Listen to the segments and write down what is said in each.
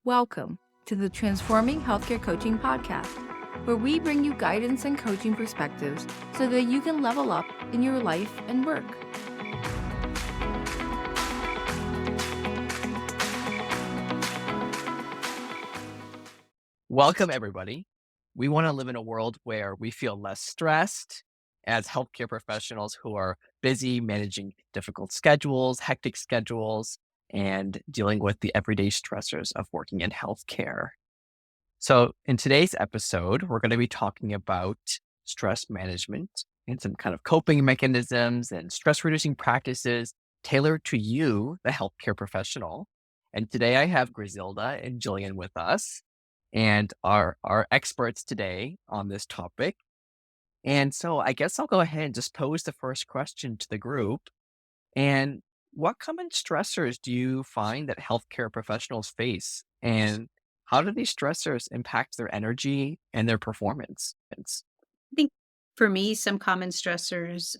Welcome to the Transforming Healthcare Coaching Podcast, where we bring you guidance and coaching perspectives so that you can level up in your life and work. Welcome, everybody. We want to live in a world where we feel less stressed as healthcare professionals who are busy managing difficult schedules, hectic schedules, and dealing with the everyday stressors of working in healthcare. So, in today's episode, we're going to be talking about stress management and some kind of coping mechanisms and stress reducing practices tailored to you, the healthcare professional. And today I have Grizelda and Gillian with us and our experts today on this topic. And so I guess I'll go ahead and just pose the first question to the group. And what common stressors do you find that healthcare professionals face? And how do these stressors impact their energy and their performance? I think for me, some common stressors,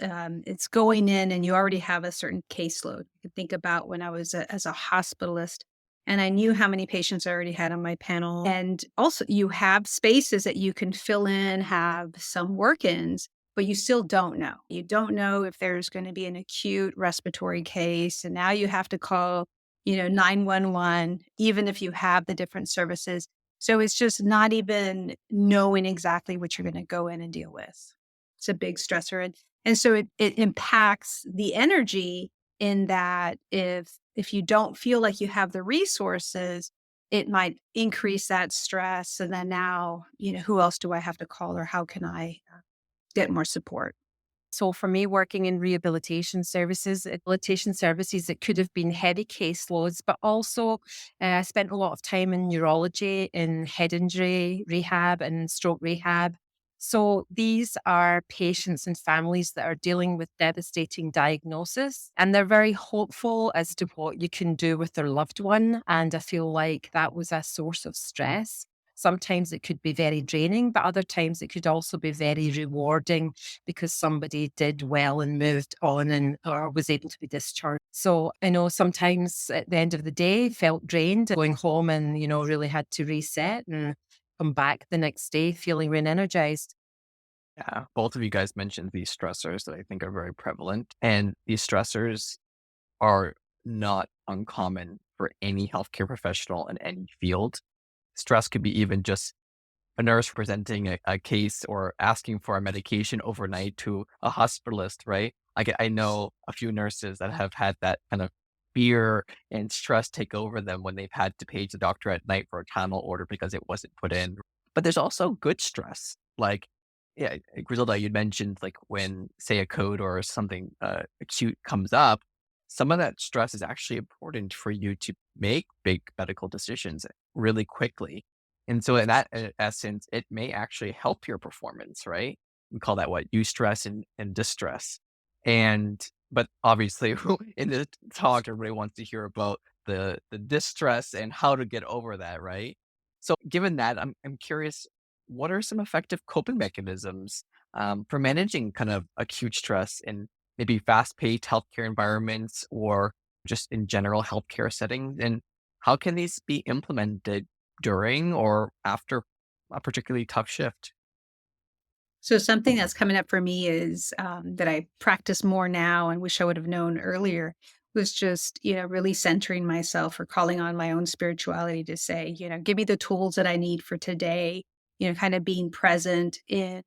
it's going in and you already have a certain caseload. You can think about when I was as a hospitalist and I knew how many patients I already had on my panel. And also, you have spaces that you can fill in, have some work ins, but you still don't know. You don't know if there's going to be an acute respiratory case. And now you have to call, 911, even if you have the different services. So it's just not even knowing exactly what you're going to go in and deal with. It's a big stressor. And so it impacts the energy in that if you don't feel like you have the resources, it might increase that stress. And then now, who else do I have to call or how can I get more support? So for me, working in rehabilitation services, it could have been heavy caseloads, but also I spent a lot of time in neurology, in head injury rehab and stroke rehab. So these are patients and families that are dealing with devastating diagnosis, and they're very hopeful as to what you can do with their loved one. And I feel like that was a source of stress. Sometimes it could be very draining, but other times it could also be very rewarding because somebody did well and moved on and or was able to be discharged. So I know sometimes at the end of the day felt drained going home and, really had to reset and come back the next day feeling re-energized. Yeah, both of you guys mentioned these stressors that I think are very prevalent. And these stressors are not uncommon for any healthcare professional in any field. Stress could be even just a nurse presenting a case or asking for a medication overnight to a hospitalist, right? I know a few nurses that have had that kind of fear and stress take over them when they've had to page the doctor at night for a Tylenol order because it wasn't put in. But there's also good stress. Like, yeah, Griselda, you mentioned like when, say, a code or something acute comes up, some of that stress is actually important for you to make big medical decisions really quickly. And so in that essence, it may actually help your performance, right? We call that what? Eustress and distress. But obviously in the talk, everybody wants to hear about the distress and how to get over that, right? So given that, I'm curious, what are some effective coping mechanisms for managing kind of acute stress in maybe fast-paced healthcare environments or just in general healthcare settings? And how can these be implemented during or after a particularly tough shift? So something that's coming up for me is that I practice more now and wish I would have known earlier was just, really centering myself or calling on my own spirituality to say, give me the tools that I need for today, kind of being present in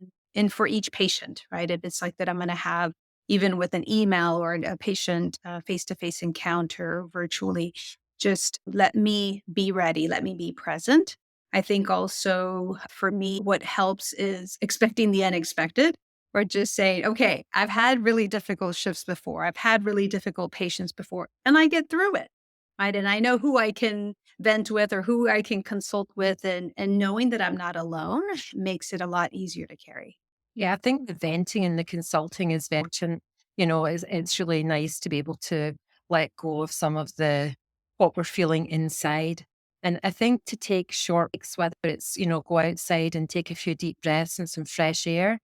for each patient, right? If it's like that, I'm going to have even with an email or a patient face-to-face encounter virtually, just let me be ready, let me be present. I think also for me, what helps is expecting the unexpected or just saying, okay, I've had really difficult shifts before. I've had really difficult patients before, and I get through it. Right. And I know who I can vent with or who I can consult with. And knowing that I'm not alone makes it a lot easier to carry. Yeah, I think the venting and the consulting is very important. It's really nice to be able to let go of some of the what we're feeling inside. And I think to take short breaks, whether it's, go outside and take a few deep breaths and some fresh air,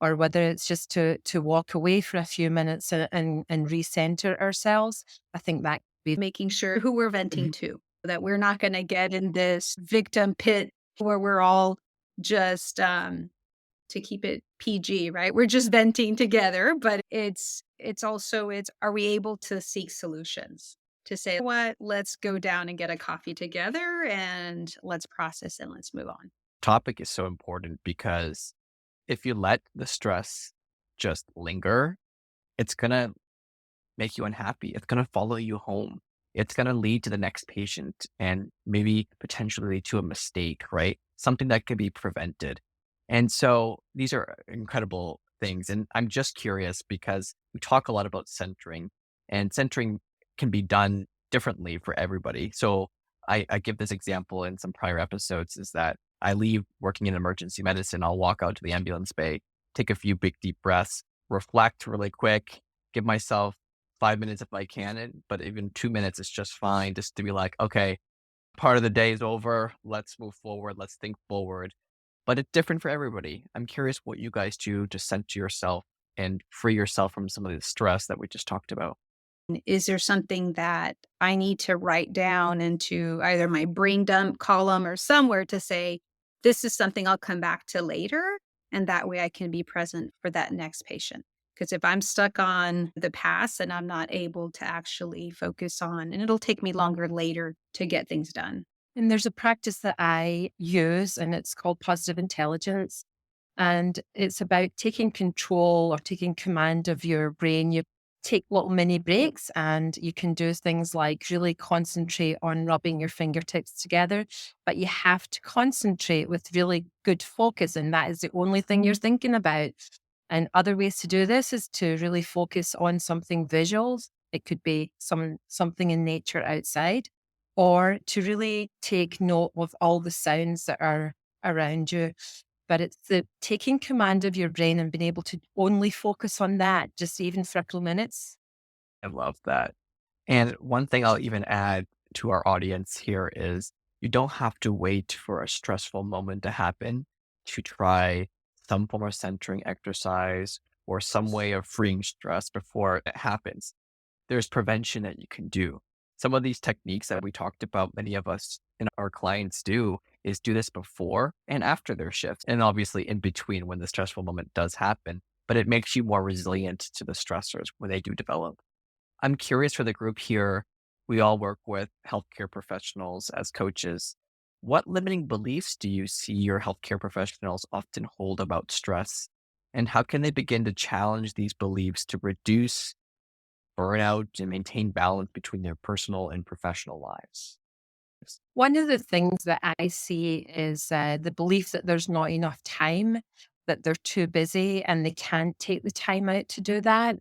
or whether it's just to walk away for a few minutes and recenter ourselves, I think that could be Making sure who we're venting Mhm. to. that we're not going to get in this victim pit where we're all just, to keep it PG, right? We're just venting together, but it's also it's are we able to seek solutions to say, what, let's go down and get a coffee together and let's process and let's move on. Topic is so important because if you let the stress just linger, it's going to make you unhappy. It's going to follow you home. It's going to lead to the next patient and maybe potentially to a mistake, right? Something that could be prevented. And so these are incredible things. And I'm just curious because we talk a lot about centering, and centering can be done differently for everybody. So I give this example in some prior episodes is that I leave working in emergency medicine. I'll walk out to the ambulance bay, take a few big deep breaths, reflect really quick, give myself 5 minutes if I can, but even 2 minutes is just fine. Just to be like, okay, part of the day is over. Let's move forward. Let's think forward. But it's different for everybody. I'm curious what you guys do to center yourself and free yourself from some of the stress that we just talked about. Is there something that I need to write down into either my brain dump column or somewhere to say, this is something I'll come back to later? And that way I can be present for that next patient. Because if I'm stuck on the past and I'm not able to actually focus on, and it'll take me longer later to get things done. And there's a practice that I use, and it's called positive intelligence. And it's about taking control or taking command of your brain. You take little mini breaks and you can do things like really concentrate on rubbing your fingertips together, but you have to concentrate with really good focus. And that is the only thing you're thinking about. And other ways to do this is to really focus on something visual. It could be something in nature outside, or to really take note of all the sounds that are around you. But it's the taking command of your brain and being able to only focus on that, just even for a couple minutes. I love that. And one thing I'll even add to our audience here is you don't have to wait for a stressful moment to happen to try some form of centering exercise or some way of freeing stress before it happens. There's prevention that you can do. Some of these techniques that we talked about, many of us and our clients do, is do this before and after their shift. And obviously in between when the stressful moment does happen, but it makes you more resilient to the stressors when they do develop. I'm curious for the group here. We all work with healthcare professionals as coaches. What limiting beliefs do you see your healthcare professionals often hold about stress? And how can they begin to challenge these beliefs to reduce burnout and maintain balance between their personal and professional lives? One of the things that I see is the belief that there's not enough time, that they're too busy and they can't take the time out to do that.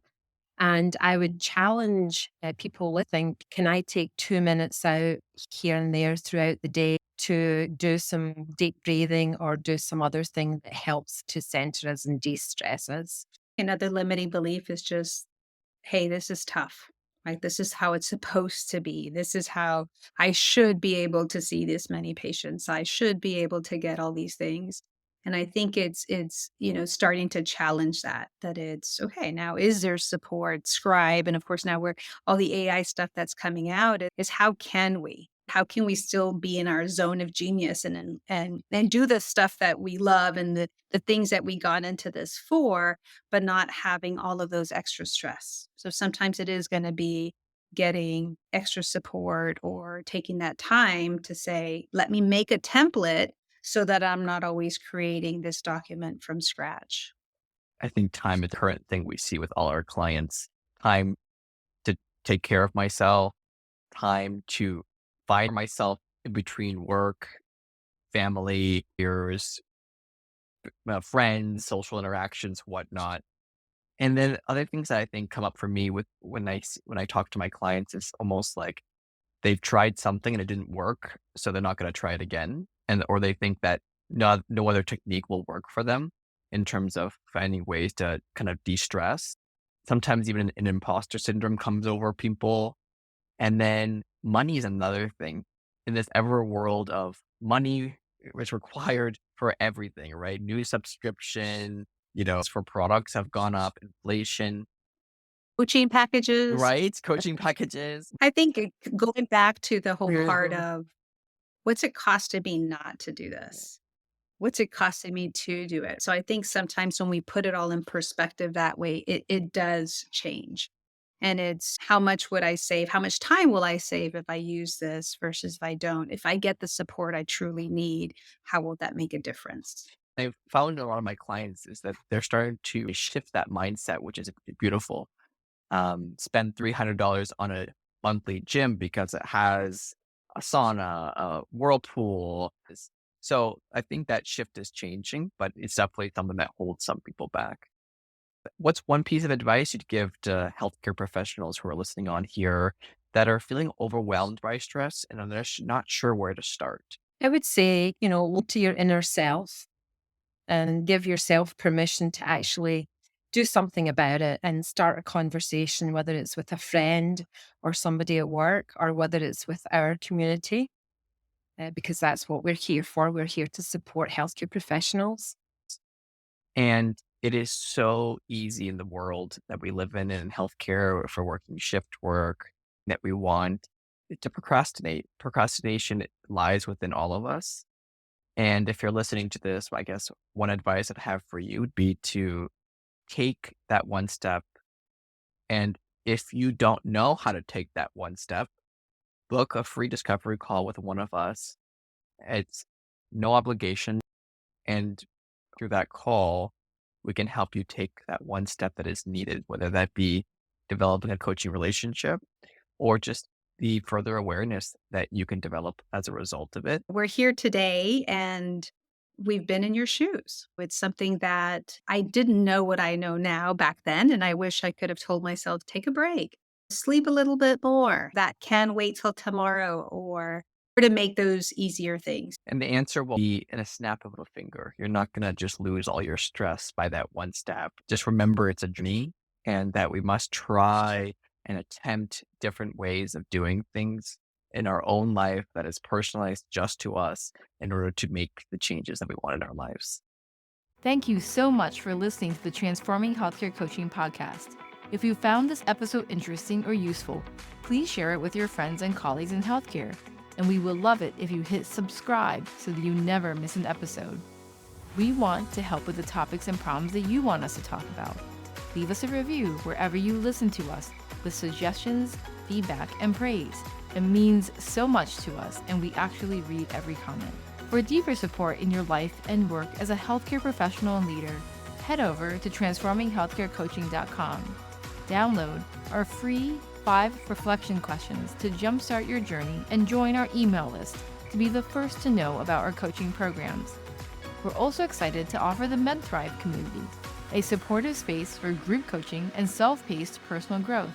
And I would challenge people to think, can I take 2 minutes out here and there throughout the day to do some deep breathing or do some other thing that helps to center us and de-stress us? Another limiting belief is just, hey, this is tough. Like, this is how it's supposed to be. This is how I should be able to see this many patients. I should be able to get all these things. And I think it's starting to challenge that it's okay. Now, is there support, scribe? And of course, now we're all the AI stuff that's coming out is how can we still be in our zone of genius and do the stuff that we love and the things that we got into this for, but not having all of those extra stress. So sometimes it is going to be getting extra support or taking that time to say, let me make a template so that I'm not always creating this document from scratch. I think time is the current thing we see with all our clients. Time to take care of myself, time to find myself in between work, family, peers, friends, social interactions, whatnot. And then other things that I think come up for me with when I talk to my clients is almost like they've tried something and it didn't work, so they're not going to try it again, and or they think that no other technique will work for them in terms of finding ways to kind of de-stress. Sometimes even an imposter syndrome comes over people, and then money is another thing. In this ever world of money is required for everything, right? New subscription, for products have gone up, inflation. Coaching packages. right? Coaching packages. I think going back to the whole part Mhm. of what's it costing me not to do this? What's it costing me to do it? So I think sometimes when we put it all in perspective that way, it does change. And it's how much would I save? How much time will I save if I use this versus if I don't? If I get the support I truly need, how will that make a difference? I've found a lot of my clients is that they're starting to shift that mindset, which is beautiful. Spend $300 on a monthly gym because it has a sauna, a whirlpool. So I think that shift is changing, but it's definitely something that holds some people back. What's one piece of advice you'd give to healthcare professionals who are listening on here that are feeling overwhelmed by stress and are not sure where to start? I would say, look to your inner self and give yourself permission to actually do something about it and start a conversation, whether it's with a friend or somebody at work or whether it's with our community, because that's what we're here for. We're here to support healthcare professionals. And it is so easy in the world that we live in healthcare for working shift work that we want to procrastinate. Procrastination lies within all of us. And if you're listening to this, I guess one advice I'd have for you would be to take that one step. And if you don't know how to take that one step, book a free discovery call with one of us. It's no obligation. And through that call, we can help you take that one step that is needed, whether that be developing a coaching relationship or just the further awareness that you can develop as a result of it. We're here today and we've been in your shoes. It's something that I didn't know what I know now back then. And I wish I could have told myself, take a break, sleep a little bit more. That can wait till tomorrow or to make those easier things. And the answer will be in a snap of a finger. You're not going to just lose all your stress by that one step. Just remember it's a journey and that we must try and attempt different ways of doing things in our own life that is personalized just to us in order to make the changes that we want in our lives. Thank you so much for listening to the Transforming Healthcare Coaching podcast. If you found this episode interesting or useful, please share it with your friends and colleagues in healthcare. And we will love it if you hit subscribe so that you never miss an episode. We want to help with the topics and problems that you want us to talk about. Leave us a review wherever you listen to us with suggestions, feedback, and praise. It means so much to us, and we actually read every comment. For deeper support in your life and work as a healthcare professional and leader, head over to transforminghealthcarecoaching.com. Download our free 5 reflection questions to jumpstart your journey and join our email list to be the first to know about our coaching programs. We're also excited to offer the MedThrive community, a supportive space for group coaching and self-paced personal growth,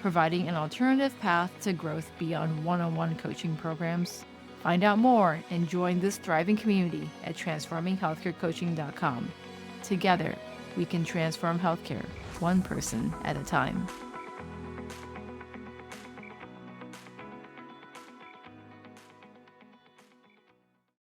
providing an alternative path to growth beyond one-on-one coaching programs. Find out more and join this thriving community at transforminghealthcarecoaching.com. Together, we can transform healthcare, one person at a time.